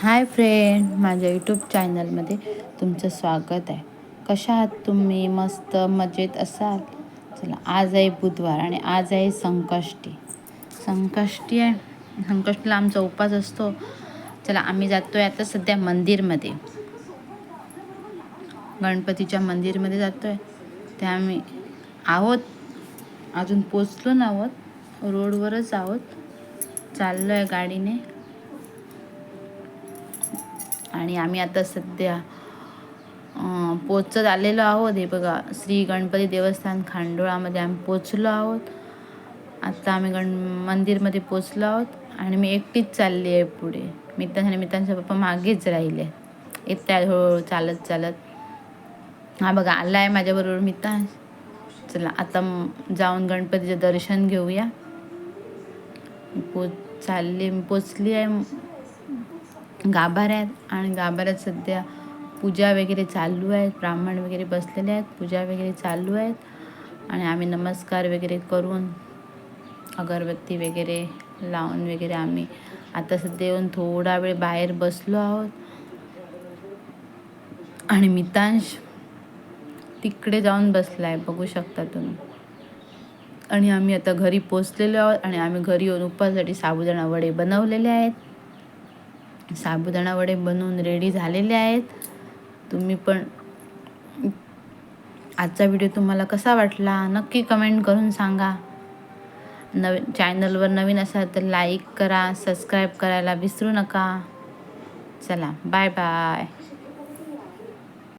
Hi friend, माझ्या YouTube चॅनलमध्ये तुमचं स्वागत आहे. कशा आहात तुम्ही? मस्त मजेत असाल? चला, आज आहे बुधवार आणि आज आहे संकष्टी आहे. संकष्टीला आमचा उपवास असतो. चला, आम्ही जातो आहे आता सध्या मंदिरमध्ये, गणपतीच्या मंदिरमध्ये जातो आहे. ते आम्ही आहोत, अजून पोचलो ना आहोत, रोडवरच आहोत, चाललो आहे गाडीने. आणि आम्ही आता सध्या पोचत आलेलो आहोत. हे बघा, श्री गणपती देवस्थान खांडोळामध्ये आम्ही पोचलो आहोत. आता आम्ही मंदिरमध्ये पोचलो आहोत आणि मी एकटीच चालली आहे पुढे. मित्रांचे पप्पा मागेच राहिले, येत्या हळूहळू चालत चालत. हा बघा, आला आहे माझ्याबरोबर मित्रांश. चला, आता जाऊन गणपतीचं दर्शन घेऊया. पोचली आहे गाभाऱ्यात, आणि गाभाऱ्यात सध्या पूजा वगैरे चालू आहेत. ब्राह्मण वगैरे बसलेले आहेत, पूजा वगैरे चालू आहेत. आणि आम्ही नमस्कार वगैरे करून, अगरबत्ती वगैरे लावून वगैरे आम्ही आता सध्या येऊन थोडा वेळ बाहेर बसलो आहोत. आणि मितांश तिकडे जाऊन बसला आहे, बघू शकता तुम्ही. आणि आम्ही आता घरी पोचलेलो आहोत. आणि आम्ही घरी येऊन उपवासासाठी साबुदाणा वडे बनवलेले आहेत. साबुदाणा वडे बनवून रेडी झालेले आहेत. तुम्ही पण, आजचा व्हिडिओ तुम्हाला कसा वाटला नक्की कमेंट करून सांगा. चॅनलवर नवीन असाल तर लाईक करा, सबस्क्राईब करायला विसरू नका. चला, बाय बाय.